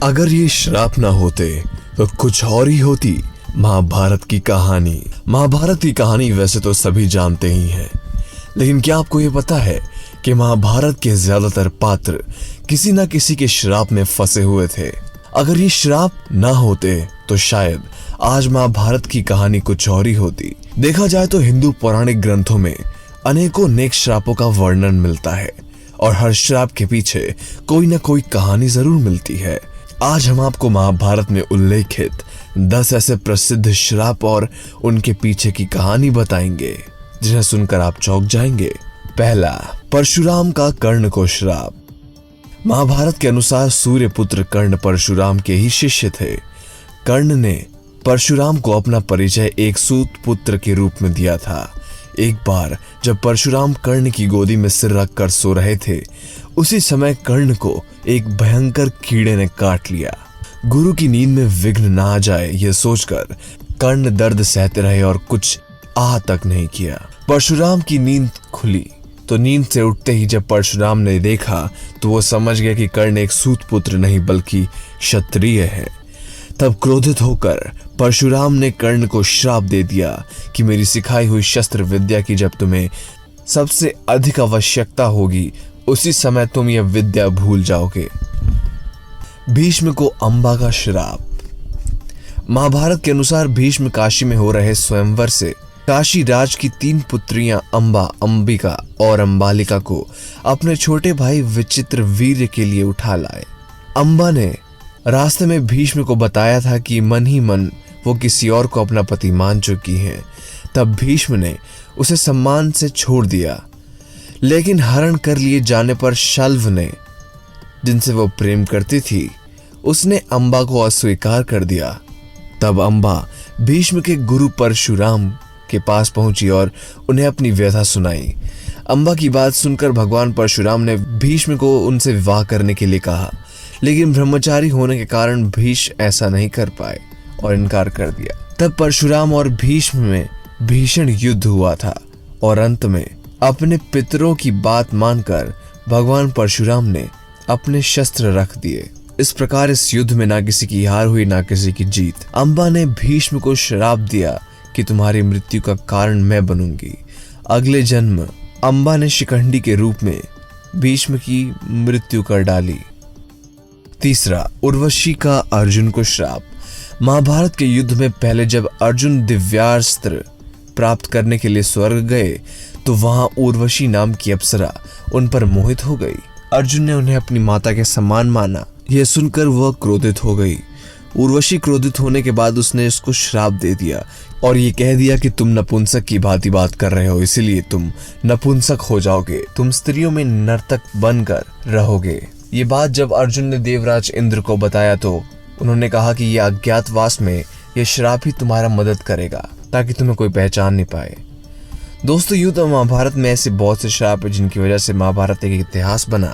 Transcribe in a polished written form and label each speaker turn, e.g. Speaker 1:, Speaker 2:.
Speaker 1: अगर ये श्राप ना होते तो कुछ और ही होती महाभारत की कहानी। महाभारत की कहानी वैसे तो सभी जानते ही हैं, लेकिन क्या आपको ये पता है कि महाभारत के ज्यादातर पात्र किसी न किसी के श्राप में फंसे हुए थे। अगर ये श्राप ना होते तो शायद आज महाभारत की कहानी कुछ और ही होती। देखा जाए तो हिंदू पौराणिक ग्रंथों में अनेकों नेक श्रापों का वर्णन मिलता है और हर श्राप के पीछे कोई न कोई कहानी जरूर मिलती है। आज हम आपको महाभारत में उल्लेखित 10 ऐसे प्रसिद्ध श्राप और उनके पीछे की कहानी बताएंगे जिन्हें सुनकर आप चौंक जाएंगे। पहला, परशुराम का कर्ण को श्राप। महाभारत के अनुसार सूर्यपुत्र कर्ण परशुराम के ही शिष्य थे। कर्ण ने परशुराम को अपना परिचय एक सूत पुत्र के रूप में दिया था। एक बार जब परशुराम कर्ण की गोदी में सिर रखकर सो रहे थे, उसी समय कर्ण को एक भयंकर कीड़े ने काट लिया। गुरु की नींद में विघ्न ना आ जाए यह सोचकर कर्ण दर्द सहते रहे और कुछ आह तक नहीं किया। परशुराम की नींद खुली तो नींद से उठते ही जब परशुराम ने देखा तो वो समझ गया कि कर्ण एक सूत पुत्र नहीं बल्कि क्षत्रिय है। तब क्रोधित होकर परशुराम ने कर्ण को श्राप दे दिया कि मेरी सिखाई हुई शस्त्र विद्या की जब तुम्हें सबसे अधिक आवश्यकता होगी उसी समय तुम यह विद्या भूल जाओगे। भीष्म को अंबा का श्राप। महाभारत के अनुसार भीष्म काशी में हो रहे स्वयंवर से काशी राज की 3 पुत्रियां अंबा, अंबिका और अंबालिका को अपने छोटे भाई विचित्र वीर्य के लिए उठा लाए। अंबा ने रास्ते में भीष्म को बताया था कि मन ही मन वो किसी और को अपना पति मान चुकी हैं। तब भीष्म ने उसे सम्मान से छोड़ दिया, लेकिन हरण कर लिए जाने पर शल्व ने, जिनसे वो प्रेम करती थी, उसने अंबा को अस्वीकार कर दिया। तब अंबा भीष्म के गुरु परशुराम के पास पहुंची और उन्हें अपनी व्यथा सुनाई। अंबा की बात सुनकर भगवान परशुराम ने भीष्म को उनसे विवाह करने के लिए कहा, लेकिन ब्रह्मचारी होने के कारण भीष्म ऐसा नहीं कर पाए और इनकार कर दिया। तब परशुराम और भीष्म में भीषण युद्ध हुआ था और अंत में अपने पितरों की बात मानकर भगवान परशुराम ने अपने शस्त्र रख दिए। इस प्रकार इस युद्ध में ना किसी की हार हुई ना किसी की जीत। अंबा ने भीष्म को श्राप दिया कि तुम्हारी मृत्यु का कारण मैं बनूंगी। अगले जन्म अंबा ने शिखंडी के रूप में भीष्म की मृत्यु कर डाली। तीसरा, उर्वशी का अर्जुन को श्राप। महाभारत के युद्ध में पहले जब अर्जुन दिव्यास्त्र प्राप्त करने के लिए स्वर्ग गए तो वहां उर्वशी नाम की अप्सरा उन पर मोहित हो गई। अर्जुन ने उन्हें अपनी माता के समान माना। यह सुनकर वह क्रोधित हो गई। उर्वशी क्रोधित होने के बाद उसने इसको श्राप दे दिया और ये कह दिया कि तुम नपुंसक की भांति बात कर रहे हो, इसीलिए तुम नपुंसक हो जाओगे, तुम स्त्रियों में नर्तक बनकर रहोगे। ये बात जब अर्जुन ने देवराज इंद्र को बताया तो उन्होंने कहा कि यह अज्ञातवास में यह श्राप ही तुम्हारा मदद करेगा ताकि तुम्हें कोई पहचान नहीं पाए। दोस्तों, यूं तो महाभारत में ऐसे बहुत से श्राप है जिनकी वजह से महाभारत एक इतिहास बना,